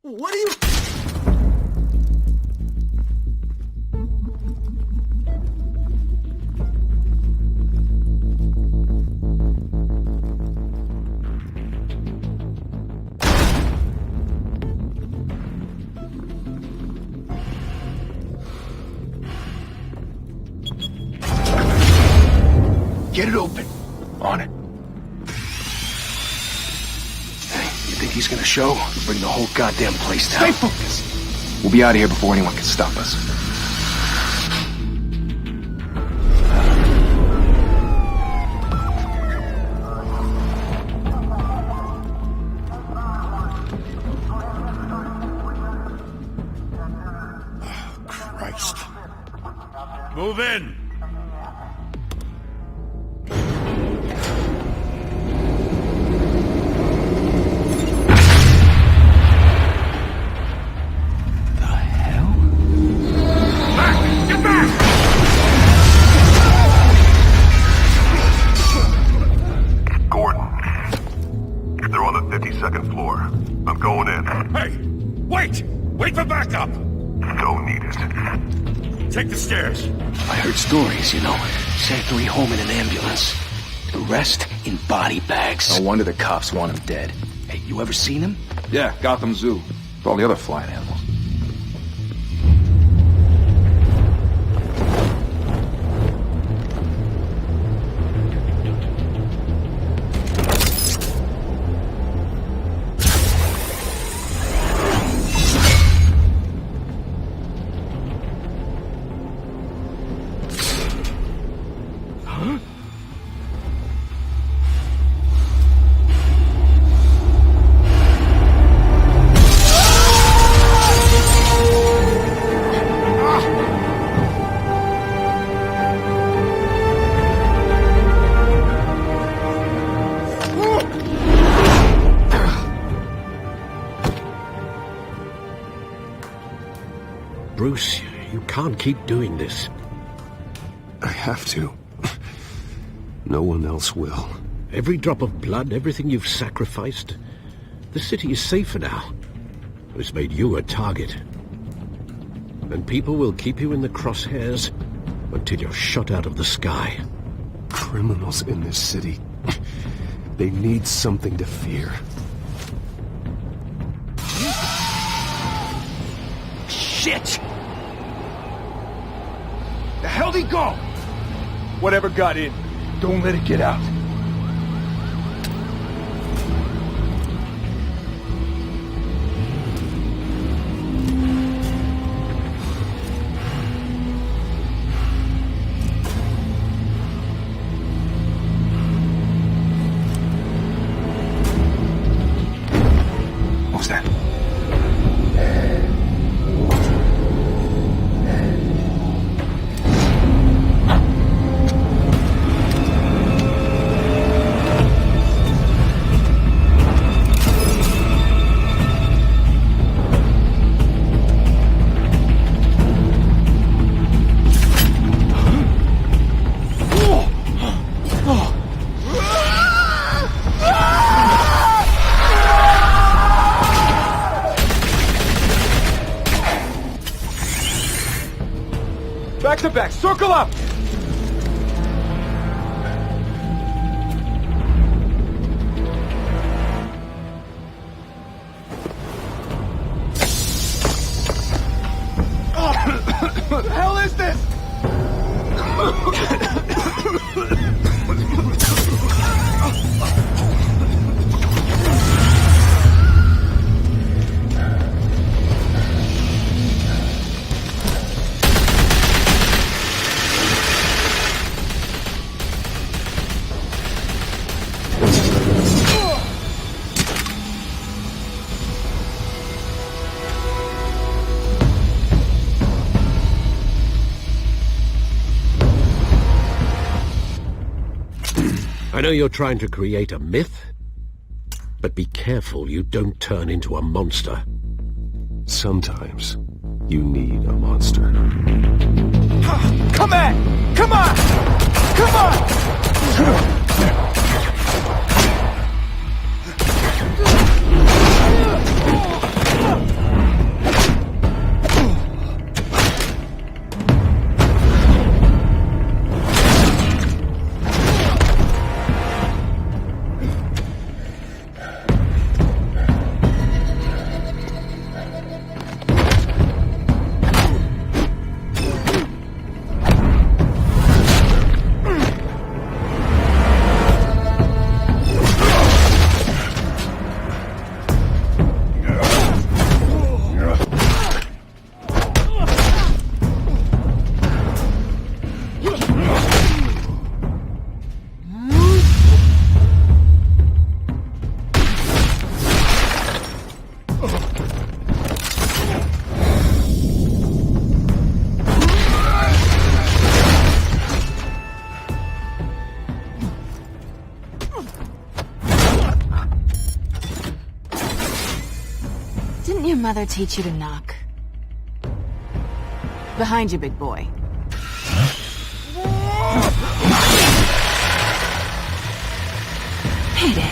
What are you... Get it open. On it. Think he's gonna show? Bring the whole goddamn place down. Stay focused! We'll be out of here before anyone can stop us. Oh, Christ. Move in! Take the stairs. I heard stories, you know. Sent 3 home in an ambulance. The rest in body bags. No wonder the cops want him dead. Hey, you ever seen him? Yeah, Gotham Zoo. With all the other flying animals. Bruce, you can't keep doing this. I have to. No one else will. Every drop of blood, everything you've sacrificed. The city is safer now. It's made you a target. And people will keep you in the crosshairs until you're shot out of the sky. Criminals in this city. They need something to fear. Shit! The hell'd he go? Whatever got in, don't let it get out. What was that? Back to back, circle up! I know you're trying to create a myth, but be careful you don't turn into a monster. Sometimes you need a monster. Come on! Come on! Come on! Didn't your mother teach you to knock? Behind you, big boy. Payday.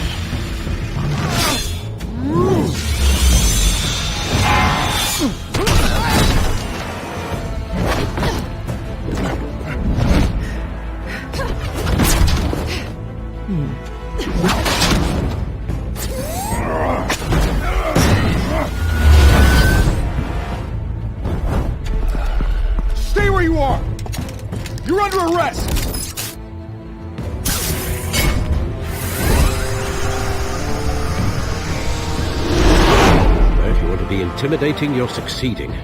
Stay where you are! You're under arrest! If you want to be intimidating, you're succeeding.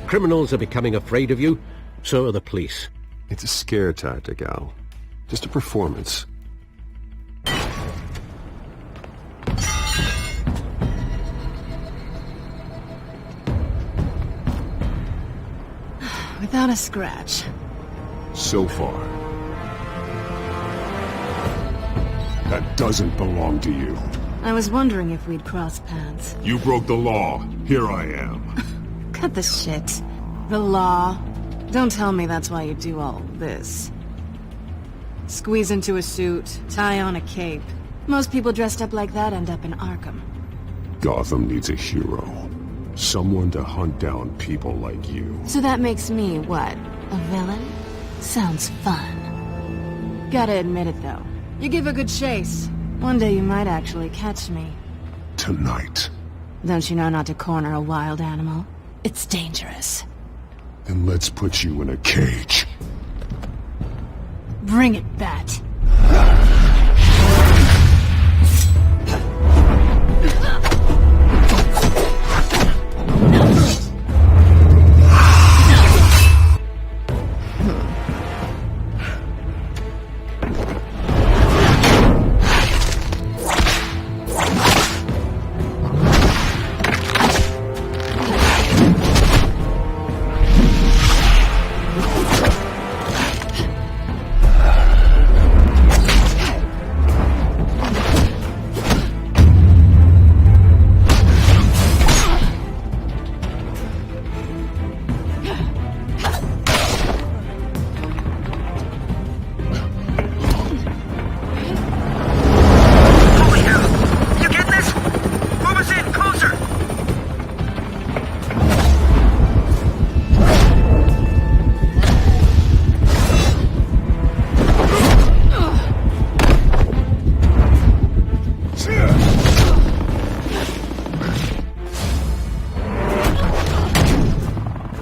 Criminals are becoming afraid of you, so are the police. It's a scare tactic, Al. Just a performance. Without a scratch. So far. That doesn't belong to you. I was wondering if we'd cross paths. You broke the law. Here I am. Cut the shit. The law. Don't tell me that's why you do all this. Squeeze into a suit, tie on a cape. Most people dressed up like that end up in Arkham. Gotham needs a hero. Someone to hunt down people like you. So that makes me, what, a villain? Sounds fun. Gotta admit it, though. You give a good chase. One day you might actually catch me. Tonight. Don't you know not to corner a wild animal? It's dangerous. Then let's put you in a cage. Bring it, Bat.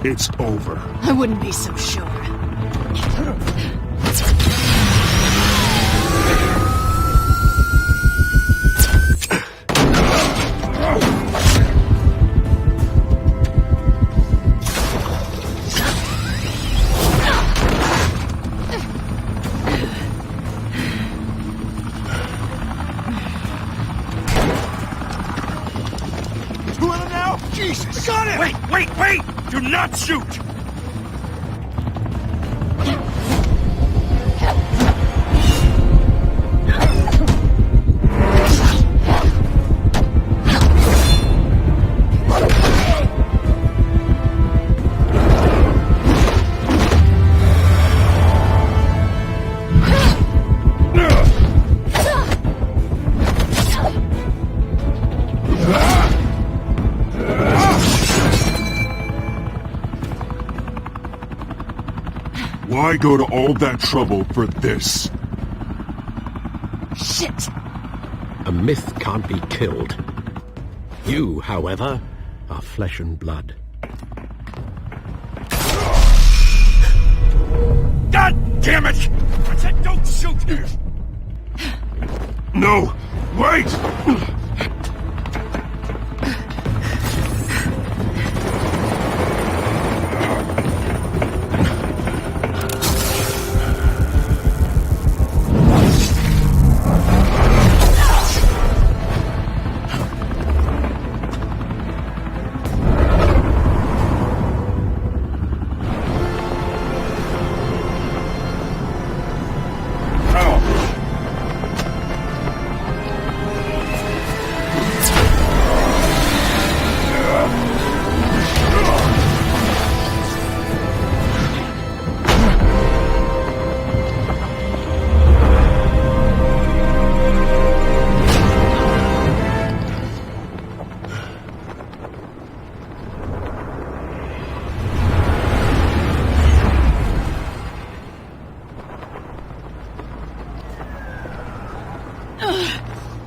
It's over. I wouldn't be so sure. Who am I now? Jesus! I got him! Wait! Do not shoot! Why go to all that trouble for this? Shit! A myth can't be killed. You, however, are flesh and blood. God damn it! I said don't shoot! No! Wait!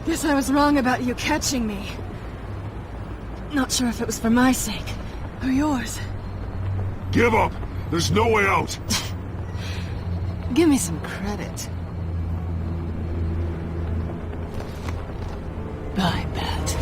Guess I was wrong about you catching me. Not sure if it was for my sake, or yours. Give up! There's no way out! Give me some credit. I bet.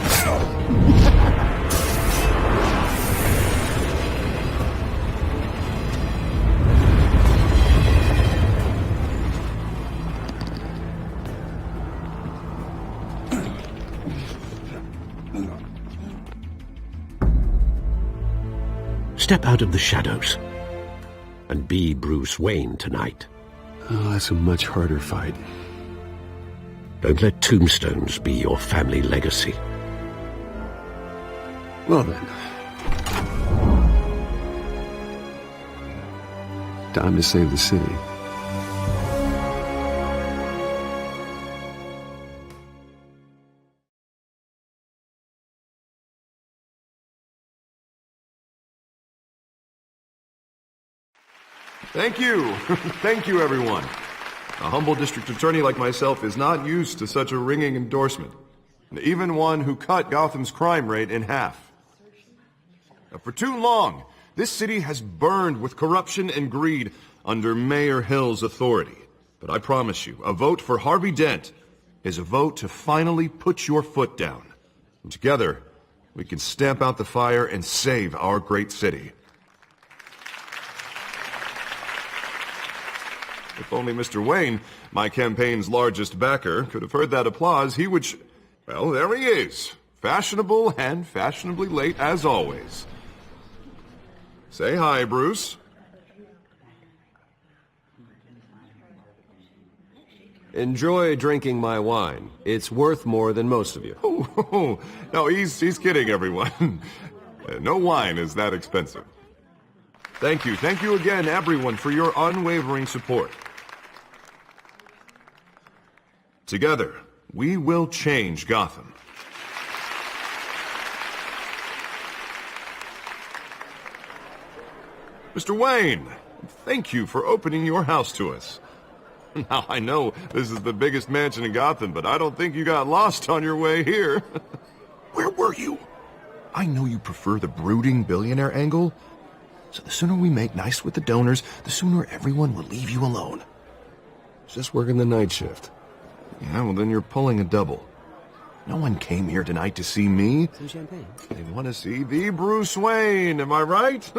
Step out of the shadows and be Bruce Wayne tonight. Oh, that's a much harder fight. Don't let tombstones be your family legacy. Well then. Time to save the city. Thank you. Thank you, everyone. A humble district attorney like myself is not used to such a ringing endorsement. Even one who cut Gotham's crime rate in half. For too long, this city has burned with corruption and greed under Mayor Hill's authority. But I promise you, a vote for Harvey Dent is a vote to finally put your foot down. And together, we can stamp out the fire and save our great city. If only Mr. Wayne, my campaign's largest backer, could have heard that applause, he would... Well, there he is. Fashionable and fashionably late as always. Say hi, Bruce. Enjoy drinking my wine. It's worth more than most of you. Oh, no, he's kidding, everyone. No wine is that expensive. Thank you again, everyone, for your unwavering support. Together, we will change Gotham. Mr. Wayne, thank you for opening your house to us. Now, I know this is the biggest mansion in Gotham, but I don't think you got lost on your way here. Where were you? I know you prefer the brooding billionaire angle, so the sooner we make nice with the donors, the sooner everyone will leave you alone. Just working the night shift. Yeah, well, then you're pulling a double. No one came here tonight to see me. Some champagne. They want to see the Bruce Wayne, am I right?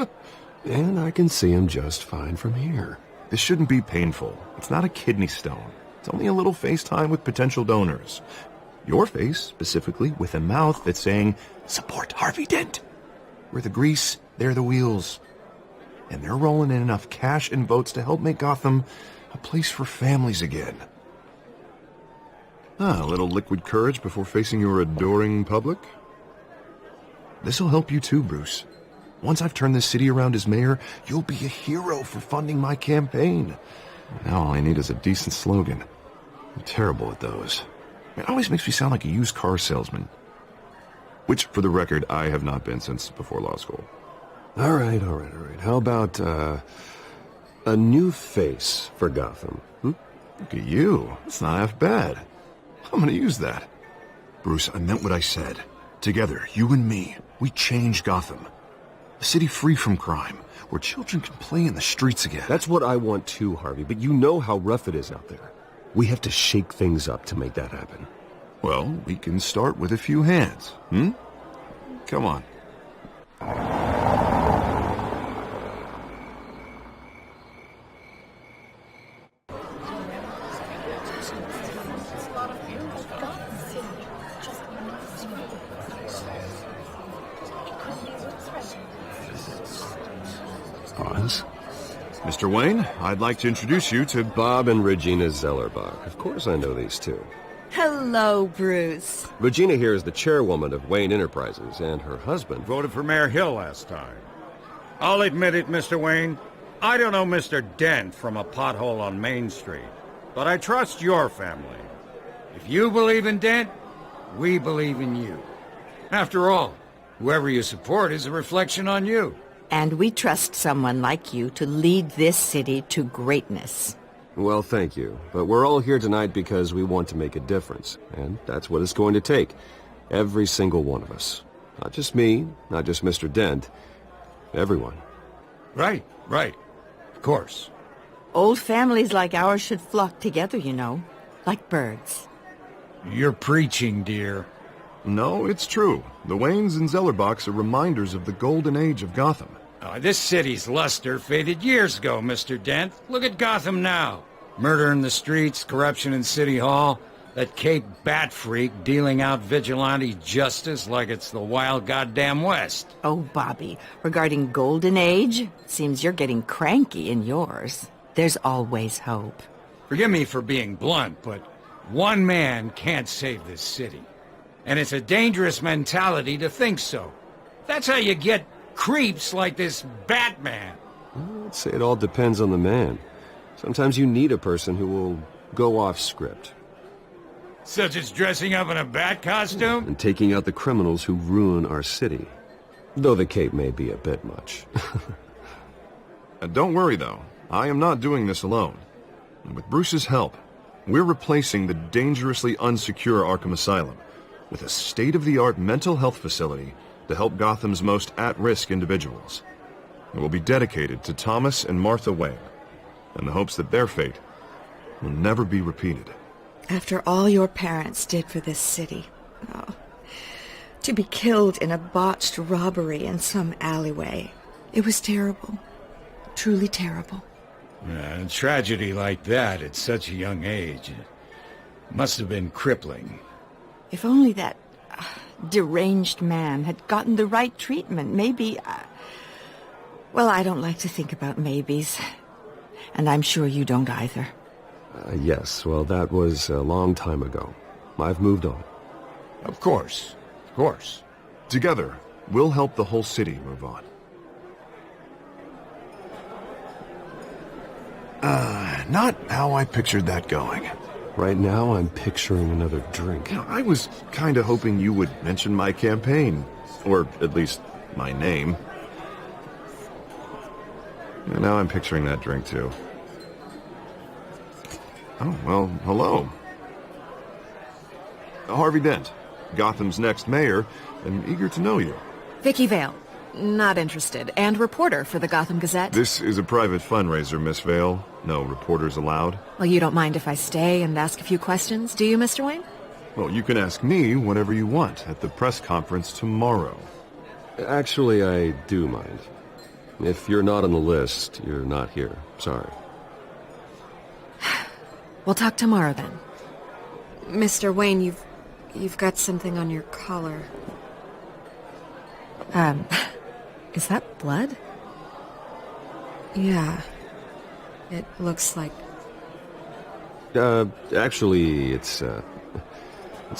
And I can see him just fine from here. This shouldn't be painful. It's not a kidney stone. It's only a little FaceTime with potential donors. Your face, specifically, with a mouth that's saying, support Harvey Dent. We're the grease, they're the wheels. And they're rolling in enough cash and votes to help make Gotham a place for families again. A little liquid courage before facing your adoring public. This'll help you too, Bruce. Once I've turned this city around as mayor, you'll be a hero for funding my campaign. Now all I need is a decent slogan. I'm terrible at those. It always makes me sound like a used car salesman. Which, for the record, I have not been since before law school. All right. How about, A new face for Gotham. Look at you. It's not half bad. I'm gonna use that. Bruce, I meant what I said. Together, you and me, we change Gotham. A city free from crime, where children can play in the streets again. That's what I want too, Harvey, but you know how rough it is out there. We have to shake things up to make that happen. Well, we can start with a few hands, Come on. Mr. Wayne, I'd like to introduce you to Bob and Regina Zellerbach. Of course I know these two. Hello, Bruce. Regina here is the chairwoman of Wayne Enterprises, and her husband... Voted for Mayor Hill last time. I'll admit it, Mr. Wayne. I don't know Mr. Dent from a pothole on Main Street, but I trust your family. If you believe in Dent, we believe in you. After all, whoever you support is a reflection on you. And we trust someone like you to lead this city to greatness. Well, thank you. But we're all here tonight because we want to make a difference. And that's what it's going to take. Every single one of us. Not just me, not just Mr. Dent. Everyone. Right. Of course. Old families like ours should flock together, you know. Like birds. You're preaching, dear. No, it's true. The Waynes and Zellerbachs are reminders of the golden age of Gotham. This city's luster faded years ago, Mr. Dent. Look at Gotham now. Murder in the streets, corruption in City Hall, that Cape Bat freak dealing out vigilante justice like it's the wild goddamn West. Oh, Bobby, regarding Golden Age, seems you're getting cranky in yours. There's always hope. Forgive me for being blunt, but one man can't save this city. And it's a dangerous mentality to think so. That's how you get creeps like this Batman. I'd say it all depends on the man. Sometimes you need a person who will go off script. Such as dressing up in a bat costume? And taking out the criminals who ruin our city. Though the cape may be a bit much. Don't worry, though. I am not doing this alone. And with Bruce's help, we're replacing the dangerously unsecure Arkham Asylum with a state-of-the-art mental health facility to help Gotham's most at-risk individuals. It will be dedicated to Thomas and Martha Wayne, in the hopes that their fate will never be repeated. After all your parents did for this city, to be killed in a botched robbery in some alleyway, it was terrible. Truly terrible. A tragedy like that at such a young age must have been crippling. If only that deranged man had gotten the right treatment, maybe... Well, I don't like to think about maybes. And I'm sure you don't either. Yes, well, that was a long time ago. I've moved on. Of course. Together, we'll help the whole city move on. Not how I pictured that going. Right now, I'm picturing another drink. I was kind of hoping you would mention my campaign. Or at least, my name. And now I'm picturing that drink, too. Oh, well, hello. Harvey Dent, Gotham's next mayor, and eager to know you. Vicky Vale. Not interested. And reporter for the Gotham Gazette. This is a private fundraiser, Miss Vale. No reporters allowed. Well, you don't mind if I stay and ask a few questions, do you, Mr. Wayne? Well, you can ask me whatever you want at the press conference tomorrow. Actually, I do mind. If you're not on the list, you're not here. Sorry. We'll talk tomorrow, then. Mr. Wayne, you've got something on your collar. Is that blood? Yeah. It looks like... Actually, it's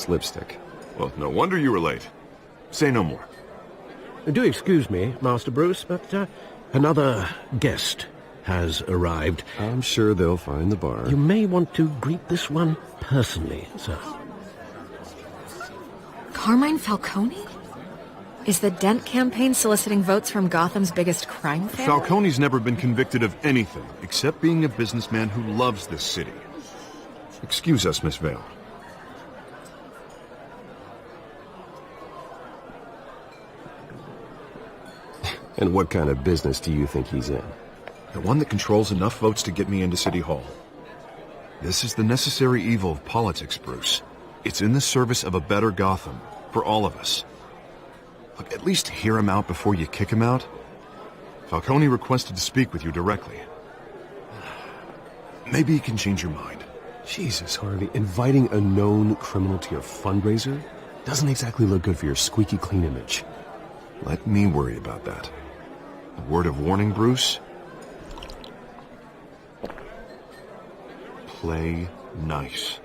lipstick. Well, no wonder you were late. Say no more. Do excuse me, Master Bruce, but another guest has arrived. I'm sure they'll find the bar. You may want to greet this one personally, sir. Carmine Falcone? Is the Dent campaign soliciting votes from Gotham's biggest crime family? Falcone's never been convicted of anything, except being a businessman who loves this city. Excuse us, Miss Vale. And what kind of business do you think he's in? The one that controls enough votes to get me into City Hall. This is the necessary evil of politics, Bruce. It's in the service of a better Gotham, for all of us. Look, at least hear him out before you kick him out. Falcone requested to speak with you directly. Maybe he can change your mind. Jesus, Harvey, inviting a known criminal to your fundraiser doesn't exactly look good for your squeaky clean image. Let me worry about that. A word of warning, Bruce? Play nice.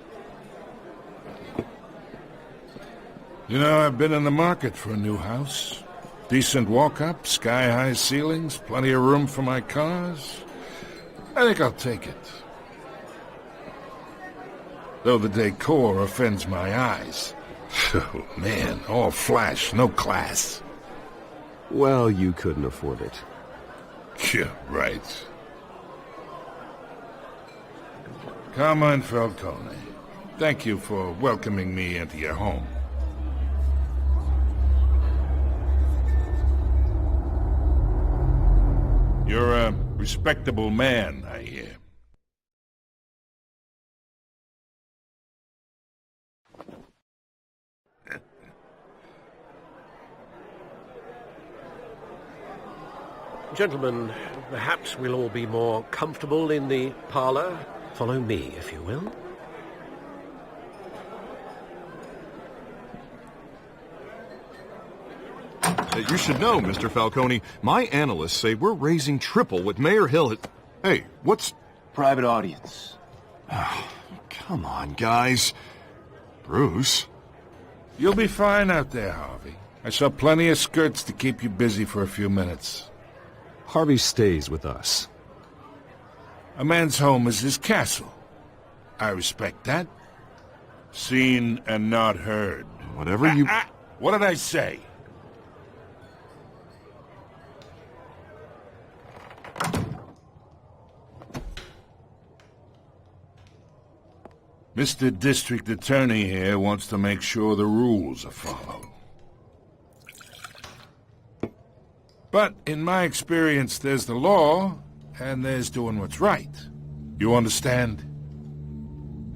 You know, I've been in the market for a new house. Decent walk-up, sky-high ceilings, plenty of room for my cars. I think I'll take it. Though the decor offends my eyes. Oh, man, all flash, no class. Well, you couldn't afford it. Yeah, right. Carmine Falcone, thank you for welcoming me into your home. You're a respectable man, I hear. Gentlemen, perhaps we'll all be more comfortable in the parlor. Follow me, if you will. You should know, Mr. Falcone, my analysts say we're raising triple what Mayor Hill had... Hey, what's... Private audience. Oh, come on, guys. Bruce? You'll be fine out there, Harvey. I saw plenty of skirts to keep you busy for a few minutes. Harvey stays with us. A man's home is his castle. I respect that. Seen and not heard. Whatever you... What did I say? Mr. District Attorney here wants to make sure the rules are followed. But in my experience, there's the law, and there's doing what's right. You understand?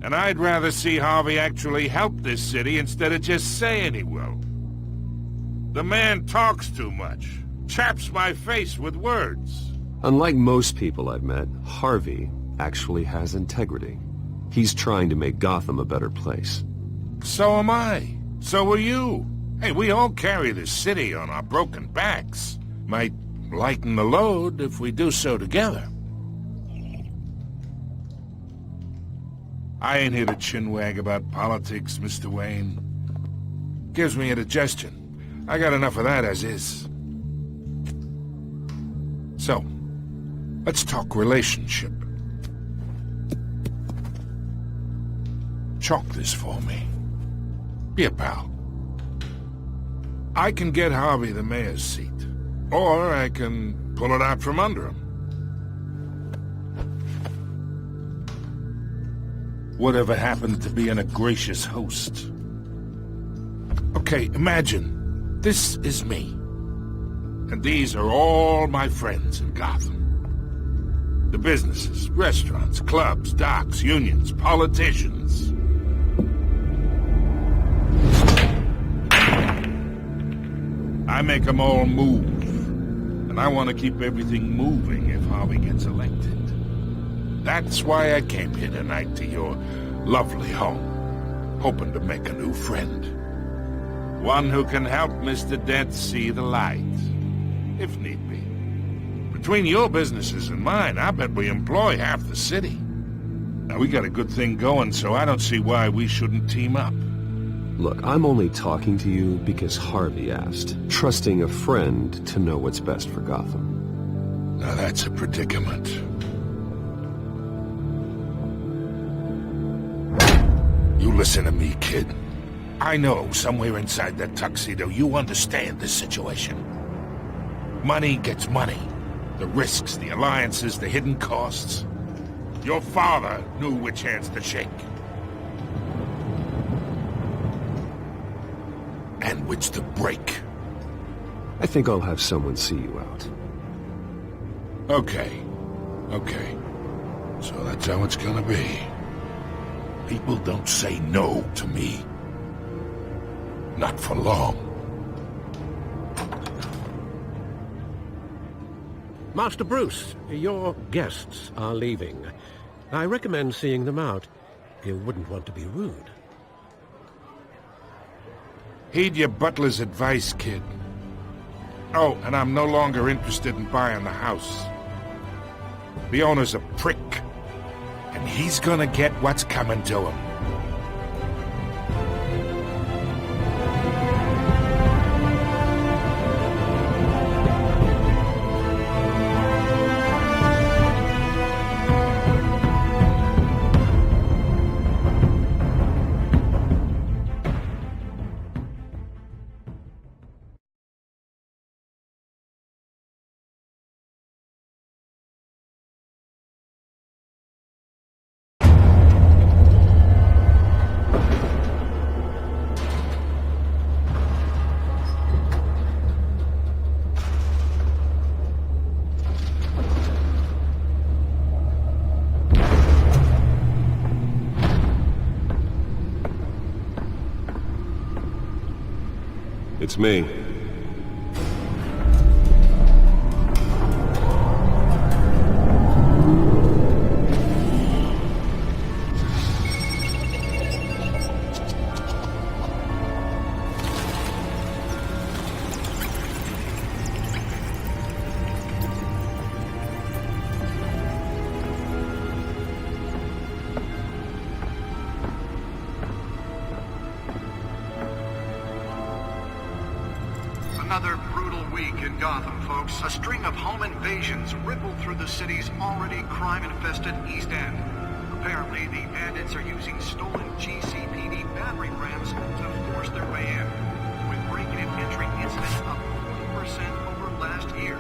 And I'd rather see Harvey actually help this city instead of just saying he will. The man talks too much, chaps my face with words. Unlike most people I've met, Harvey actually has integrity. He's trying to make Gotham a better place. So am I. So are you. Hey, we all carry this city on our broken backs. Might lighten the load if we do so together. I ain't here to chinwag about politics, Mr. Wayne. Gives me indigestion. I got enough of that as is. So, let's talk relationship. Chalk this for me. Be a pal. I can get Harvey the mayor's seat, or I can pull it out from under him. Whatever happened to being a gracious host? Okay, imagine, this is me. And these are all my friends in Gotham. The businesses, restaurants, clubs, docks, unions, politicians. I make them all move. And I want to keep everything moving if Harvey gets elected. That's why I came here tonight to your lovely home, hoping to make a new friend. One who can help Mr. Dent see the light, if need be. Between your businesses and mine, I bet we employ half the city. Now, we got a good thing going, so I don't see why we shouldn't team up. Look, I'm only talking to you because Harvey asked, trusting a friend to know what's best for Gotham. Now that's a predicament. You listen to me, kid. I know somewhere inside that tuxedo you understand this situation. Money gets money. The risks, the alliances, the hidden costs. Your father knew which hands to shake. And which to break. I think I'll have someone see you out. Okay. Okay. So that's how it's gonna be. People don't say no to me. Not for long. Master Bruce, your guests are leaving. I recommend seeing them out. You wouldn't want to be rude. Heed your butler's advice, kid. Oh, and I'm no longer interested in buying the house. The owner's a prick, and he's gonna get what's coming to him. It's me. Another brutal week in Gotham, folks. A string of home invasions rippled through the city's already crime-infested East End. Apparently, the bandits are using stolen GCPD battering rams to force their way in, with break-in and entry incidents up 40% over last year.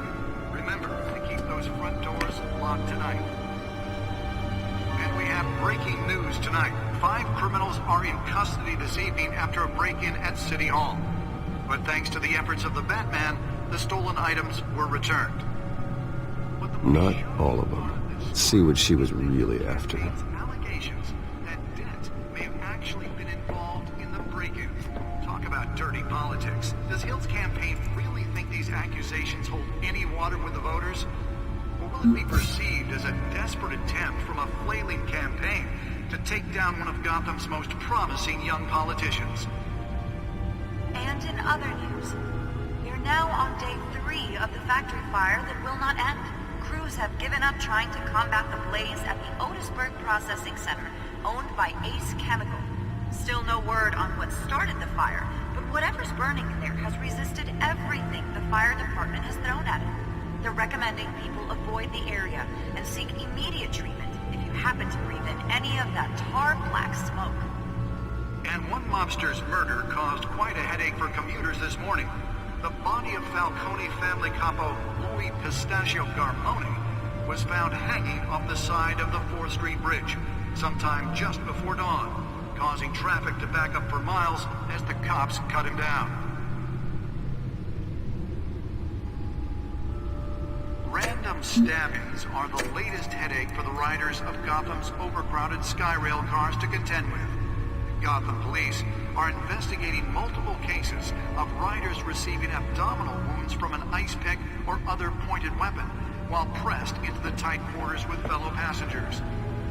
Remember to keep those front doors locked tonight. And we have breaking news tonight. 5 criminals are in custody this evening after a break-in at City Hall. But thanks to the efforts of the Batman, the stolen items were returned. Not all of them. Let's see what she was really after. Allegations that Dent may have actually been involved in the break-in. Talk about dirty politics. Does Hill's campaign really think these accusations hold any water with the voters? Or will it be perceived as a desperate attempt from a flailing campaign to take down one of Gotham's most promising young politicians? And in other news, we are now on day 3 of the factory fire that will not end. Crews have given up trying to combat the blaze at the Otisburg Processing Center, owned by Ace Chemical. Still no word on what started the fire, but whatever's burning in there has resisted everything the fire department has thrown at it. They're recommending people avoid the area and seek immediate treatment if you happen to breathe in any of that tar-black smoke. And one mobster's murder caused quite a headache for commuters this morning. The body of Falcone family capo Louis Pistachio Garmone was found hanging off the side of the 4th Street Bridge sometime just before dawn, causing traffic to back up for miles as the cops cut him down. Random stabbings are the latest headache for the riders of Gotham's overcrowded Skyrail cars to contend with. Gotham police are investigating multiple cases of riders receiving abdominal wounds from an ice pick or other pointed weapon while pressed into the tight quarters with fellow passengers.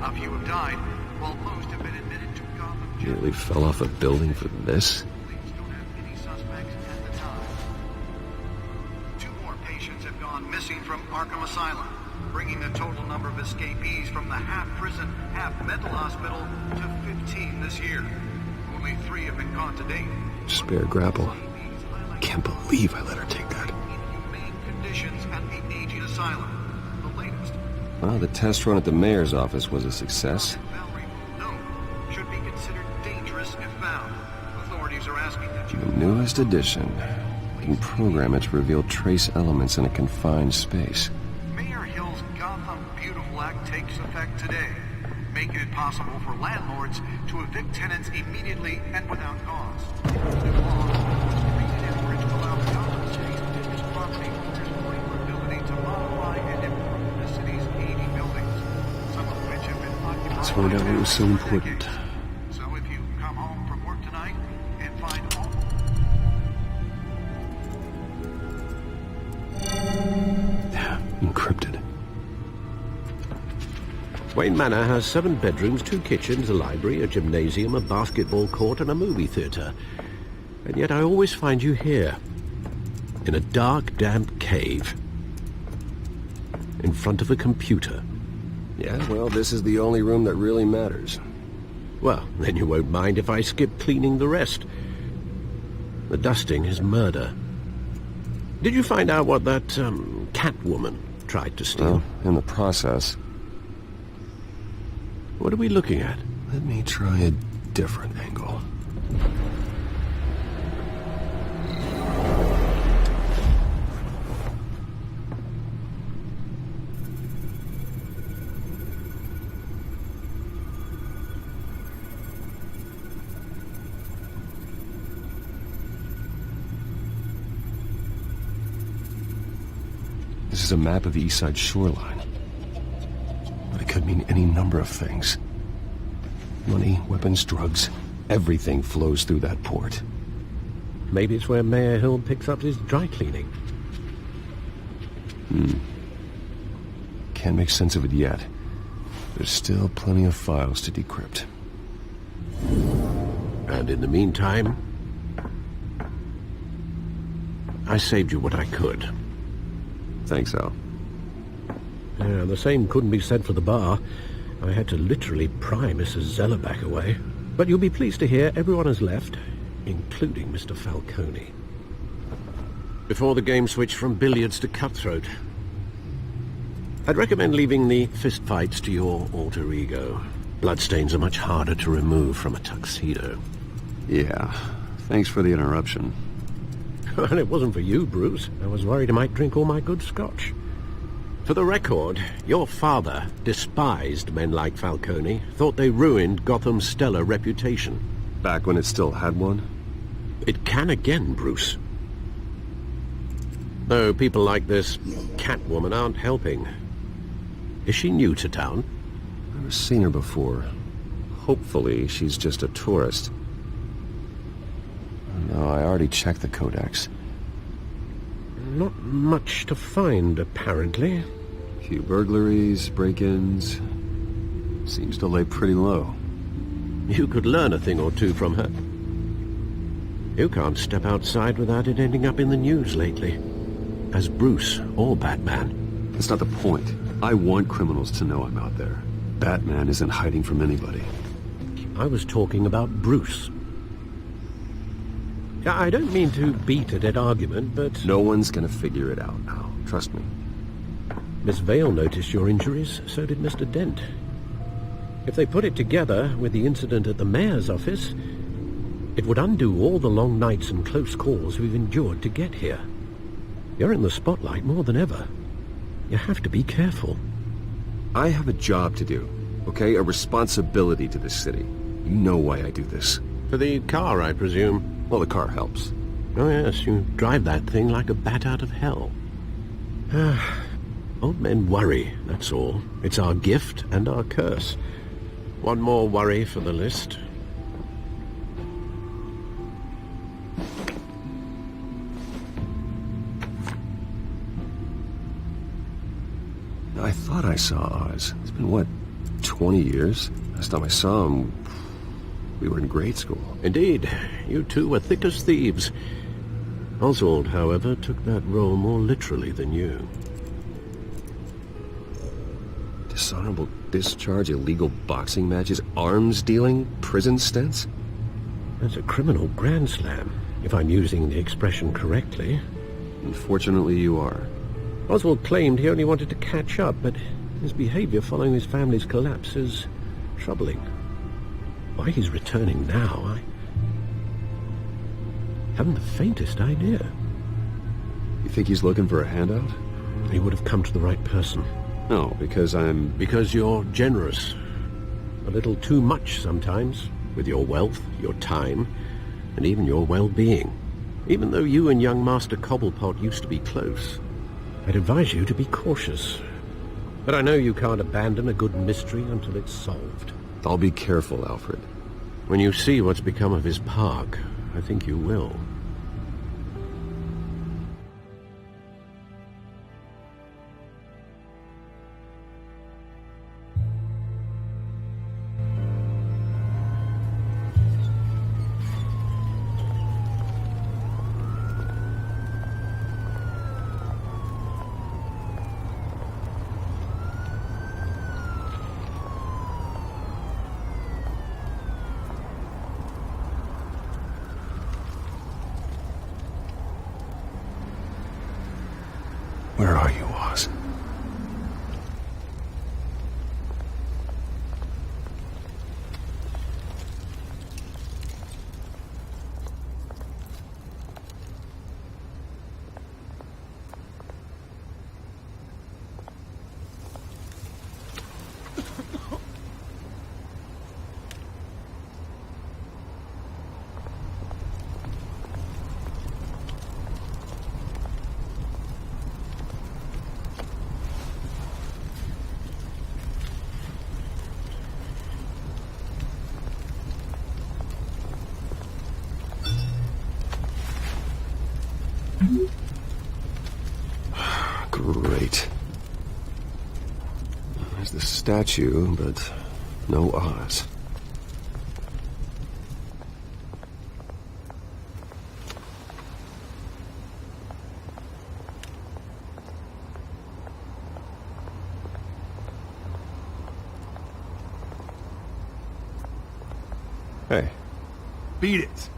A few have died, while most have been admitted to Gotham jail. Nearly fell off a building for this? Police don't have any suspects at the time. 2 more patients have gone missing from Arkham Asylum, bringing the total number of escapees from the half-prison, half-mental hospital to 15 this year. Only 3 have been caught to date. Spare grapple. Can't believe I let her take that. Inhumane conditions at the aging asylum. The latest. Well, the test run at the mayor's office was a success. Valerie, no, should be considered dangerous if found. Authorities Newest edition. We can program it to reveal trace elements in a confined space. Mayor Hill's Gotham Beautiful Act takes effect today, making it possible for landlords to evict tenants immediately and without cause. The new law was created in order to allow Gotham City's business property owners greater ability to modify and improve the city's aging buildings, some of which have been occupied. Let's find out what was so important. So if you come home from work tonight and find all... Encrypted. Wayne Manor has 7 bedrooms, 2 kitchens, a library, a gymnasium, a basketball court, and a movie theatre. And yet I always find you here, in a dark, damp cave, in front of a computer. Yeah, well, this is the only room that really matters. Well, then you won't mind if I skip cleaning the rest. The dusting is murder. Did you find out what that, Catwoman tried to steal? Well, in the process. What are we looking at? Let me try a different angle. This is a map of the East Side shoreline. But it could mean any number of things. Money, weapons, drugs, everything flows through that port. Maybe it's where Mayor Hill picks up his dry cleaning. Can't make sense of it yet. There's still plenty of files to decrypt. And in the meantime, I saved you what I could. Thanks, Al. Yeah, the same couldn't be said for the bar. I had to literally pry Mrs. Zellerback away. But you'll be pleased to hear everyone has left, including Mr. Falcone. Before the game switched from billiards to cutthroat. I'd recommend leaving the fistfights to your alter ego. Bloodstains are much harder to remove from a tuxedo. Yeah, thanks for the interruption. Well, it wasn't for you, Bruce. I was worried I might drink all my good scotch. For the record, your father despised men like Falcone, thought they ruined Gotham's stellar reputation. Back when it still had one? It can again, Bruce. Though people like this Catwoman aren't helping. Is she new to town? Never seen her before. Hopefully she's just a tourist. No, I already checked the codex. Not much to find, apparently. Few burglaries, break-ins. Seems to lay pretty low. You could learn a thing or two from her. You can't step outside without it ending up in the news lately. As Bruce or Batman. That's not the point. I want criminals to know I'm out there. Batman isn't hiding from anybody. I was talking about Bruce. I don't mean to beat a dead argument, but... No one's gonna figure it out, Al. Trust me. Miss Vale noticed your injuries, so did Mr. Dent. If they put it together with the incident at the mayor's office, it would undo all the long nights and close calls we've endured to get here. You're in the spotlight more than ever. You have to be careful. I have a job to do, okay? A responsibility to this city. You know why I do this. For the car, I presume. Well, the car helps. Oh, yes, you drive that thing like a bat out of hell. Old men worry, that's all. It's our gift and our curse. One more worry for the list. I thought I saw Oz. It's been, what, 20 years? Last time I saw him, we were in grade school. Indeed. You two were thick as thieves. Oswald, however, took that role more literally than you. Dishonorable discharge, illegal boxing matches, arms dealing, prison stints? That's a criminal grand slam, if I'm using the expression correctly. Unfortunately, you are. Oswald claimed he only wanted to catch up, but his behavior following his family's collapse is troubling. Why he's returning now, Haven't the faintest idea. You think he's looking for a handout? He would have come to the right person. No, because Because you're generous. A little too much sometimes, with your wealth, your time, and even your well-being. Even though you and young Master Cobblepot used to be close, I'd advise you to be cautious. But I know you can't abandon a good mystery until it's solved. I'll be careful, Alfred. When you see what's become of his park, I think you will. Where are you, Oz? Great. There's the statue, but no Oz. Hey. Beat it.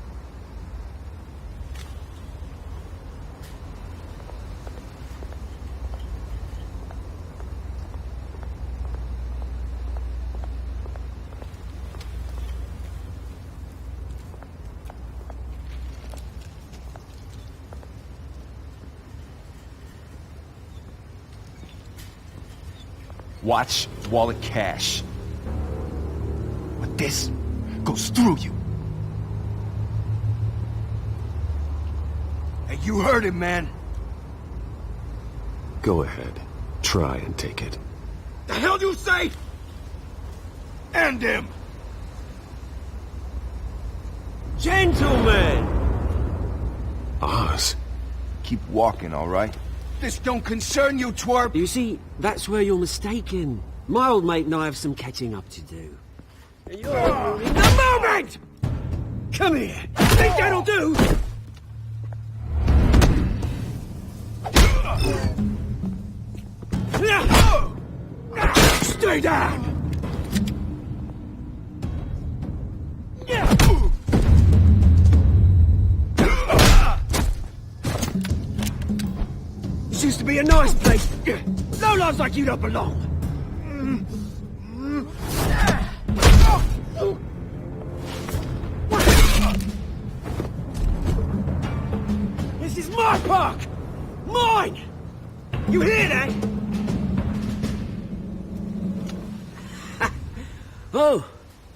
Watch wallet cash. But this goes through you. Hey, you heard him, man. Go ahead. Try and take it. The hell you say? End him! Gentlemen! Oz. Keep walking, all right? This don't concern you, twerp! You see, that's where you're mistaken. My old mate and I have some catching up to do. And you're in the moment! Come here! Think that'll do? Stay down! This used to be a nice place. Lowlifes like you don't belong. This is my park! Mine! You hear that? Oh,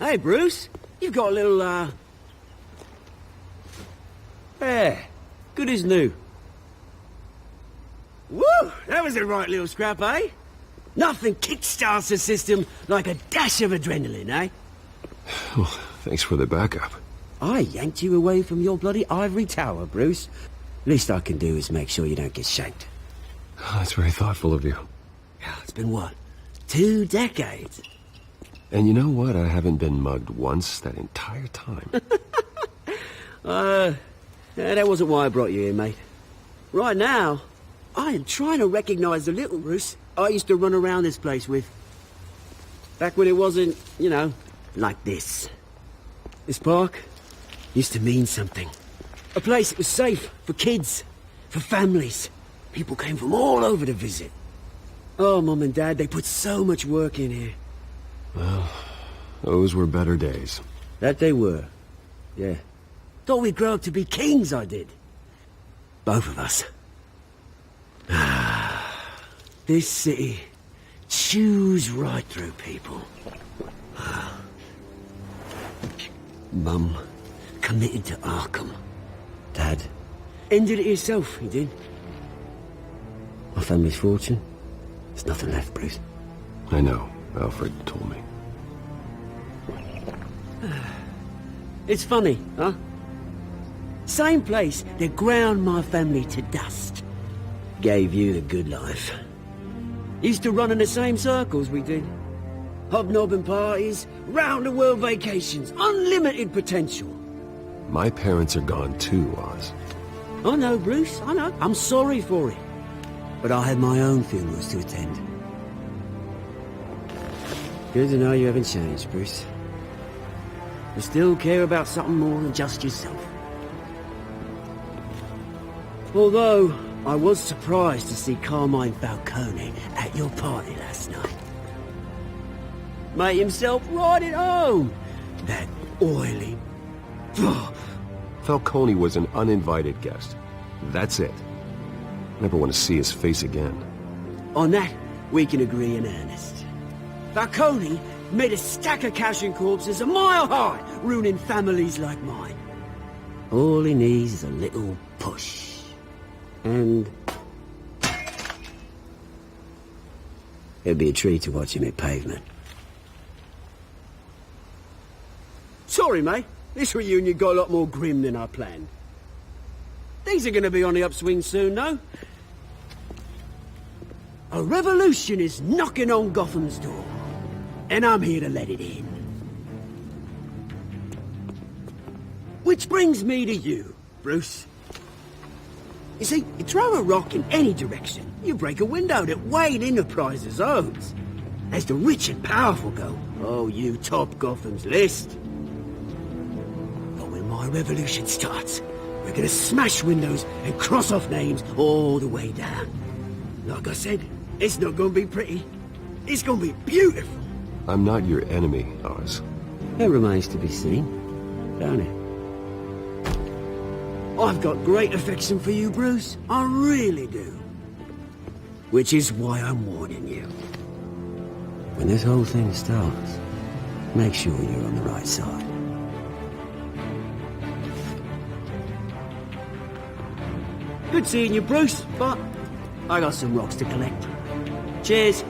hey, Bruce. You've got a little, Yeah, good as new. Woo! That was a right little scrap, eh? Nothing kickstarts the system like a dash of adrenaline, eh? Well, thanks for the backup. I yanked you away from your bloody ivory tower, Bruce. Least I can do is make sure you don't get shanked. That's very thoughtful of you. Yeah, it's been what? 2 decades? And you know what? I haven't been mugged once that entire time. That wasn't why I brought you here, mate. Right now, I am trying to recognize the little Bruce I used to run around this place with. Back when it wasn't, you know, like this. This park used to mean something. A place that was safe for kids, for families. People came from all over to visit. Oh, Mum and Dad, they put so much work in here. Well, those were better days. That they were, yeah. Thought we'd grow up to be kings, I did. Both of us. This city chews right through people. Mum committed to Arkham. Dad ended it himself, he did. My family's fortune. There's nothing left, Bruce. I know. Alfred told me. It's funny, huh? Same place that ground my family to dust. Gave you the good life. Used to run in the same circles we did. Hobnobbing parties, round-the-world vacations, unlimited potential. My parents are gone too, Oz. I know, Bruce, I know. I'm sorry for it. But I had my own funerals to attend. Good to know you haven't changed, Bruce. You still care about something more than just yourself. Although, I was surprised to see Carmine Falcone at your party last night. Made himself right at home. That oily... Falcone was an uninvited guest. That's it. Never want to see his face again. On that, we can agree in earnest. Falcone made a stack of cashing corpses a mile high, ruining families like mine. All he needs is a little push. And... it'd be a treat to watch him hit pavement. Sorry, mate. This reunion got a lot more grim than I planned. Things are going to be on the upswing soon, though. A revolution is knocking on Gotham's door. And I'm here to let it in. Which brings me to you, Bruce. You see, you throw a rock in any direction, you break a window that Wayne Enterprises owns. As the rich and powerful go, oh, you top Gotham's list. But when my revolution starts, we're gonna smash windows and cross off names all the way down. Like I said, it's not gonna be pretty. It's gonna be beautiful. I'm not your enemy, Oz. It remains to be seen, don't it? I've got great affection for you, Bruce. I really do. Which is why I'm warning you. When this whole thing starts, make sure you're on the right side. Good seeing you, Bruce, but I got some rocks to collect. Cheers.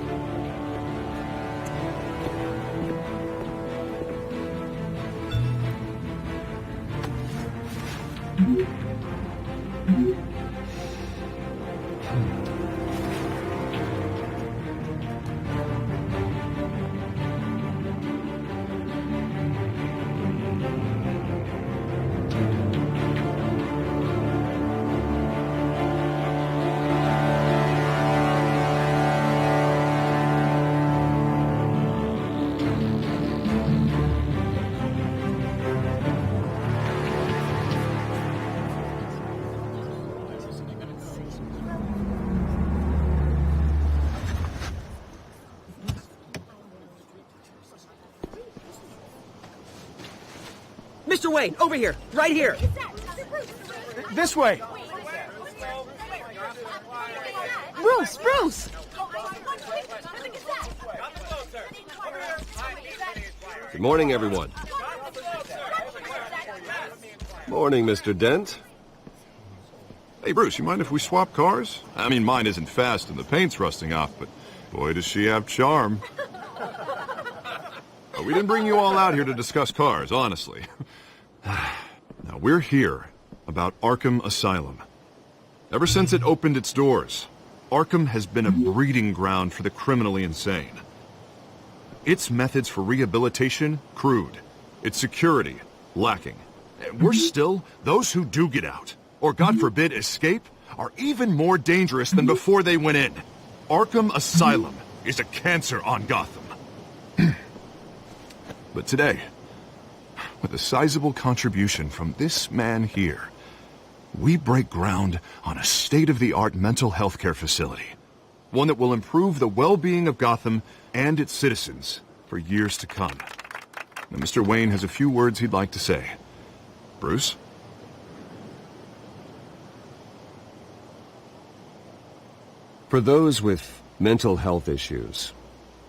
Mr. Wayne, over here, right here. This way. Bruce, Bruce! Good morning, everyone. Morning, Mr. Dent. Hey, Bruce, you mind if we swap cars? I mean, mine isn't fast and the paint's rusting off, but boy, does she have charm. We didn't bring you all out here to discuss cars, honestly. Now, we're here about Arkham Asylum. Ever since it opened its doors, Arkham has been a breeding ground for the criminally insane. Its methods for rehabilitation, crude. Its security, lacking. Worse still, those who do get out, or God forbid escape, are even more dangerous than before they went in. Arkham Asylum is a cancer on Gotham. But today, with a sizable contribution from this man here, we break ground on a state-of-the-art mental health care facility. One that will improve the well-being of Gotham and its citizens for years to come. Now, Mr. Wayne has a few words he'd like to say. Bruce? For those with mental health issues,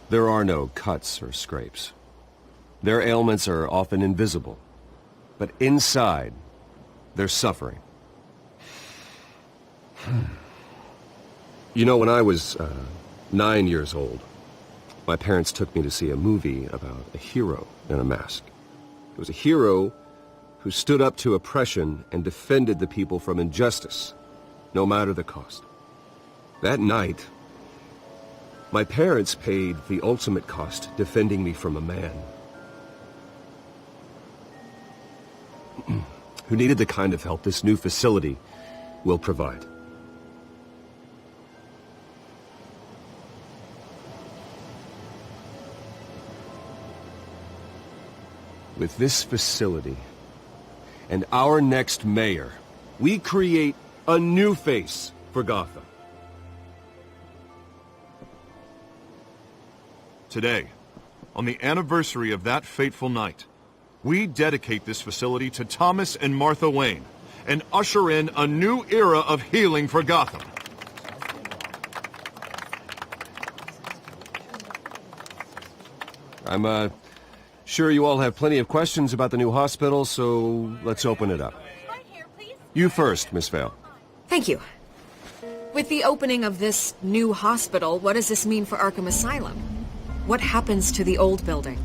there are no cuts or scrapes. Their ailments are often invisible, but inside, they're suffering. You know, when I was 9 years old, my parents took me to see a movie about a hero in a mask. It was a hero who stood up to oppression and defended the people from injustice, no matter the cost. That night, my parents paid the ultimate cost defending me from a man who needed the kind of help this new facility will provide. With this facility and our next mayor, we create a new face for Gotham. Today, on the anniversary of that fateful night, we dedicate this facility to Thomas and Martha Wayne and usher in a new era of healing for Gotham. I'm sure you all have plenty of questions about the new hospital, so let's open it up. You first, Miss Vale. Thank you. With the opening of this new hospital, what does this mean for Arkham Asylum? What happens to the old building?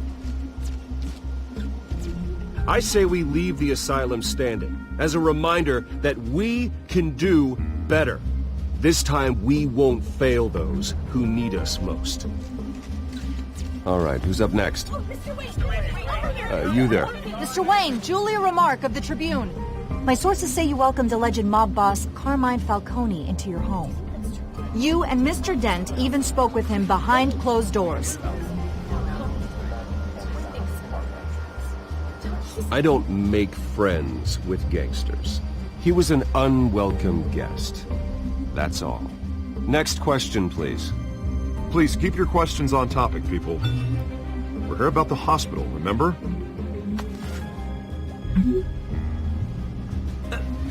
I say we leave the asylum standing, as a reminder that we can do better. This time we won't fail those who need us most. All right, who's up next? You there. Mr. Wayne, Julia Remark of the Tribune. My sources say you welcomed alleged mob boss Carmine Falcone into your home. You and Mr. Dent even spoke with him behind closed doors. I don't make friends with gangsters. He was an unwelcome guest. That's all. Next question, please. Please keep your questions on topic, people. We're here about the hospital, remember?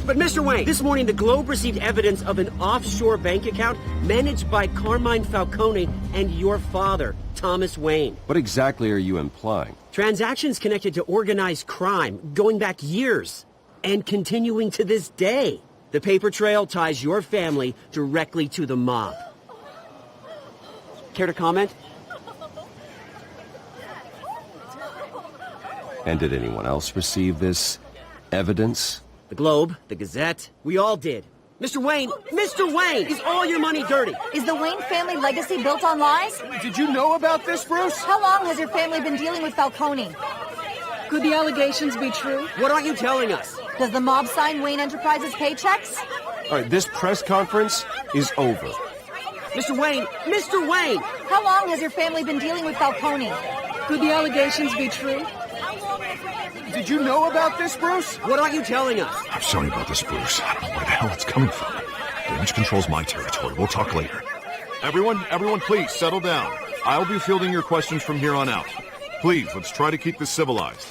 But Mr. Wayne, this morning the Globe received evidence of an offshore bank account managed by Carmine Falcone and your father, Thomas Wayne. What exactly are you implying? Transactions connected to organized crime, going back years, and continuing to this day. The paper trail ties your family directly to the mob. Care to comment? And did anyone else receive this evidence? The Globe, the Gazette, we all did. Mr. Wayne, is all your money dirty? Is the Wayne family legacy built on lies? Did you know about this, Bruce? How long has your family been dealing with Falcone? Could the allegations be true? What aren't you telling us? Does the mob sign Wayne Enterprises paychecks? All right, this press conference is over. Mr. Wayne! How long has your family been dealing with Falcone? Could the allegations be true? Did you know about this, Bruce? What aren't you telling us? I'm sorry about this, Bruce. I don't know where the hell it's coming from. Damage control's my territory. We'll talk later. Everyone, please, settle down. I'll be fielding your questions from here on out. Please, let's try to keep this civilized.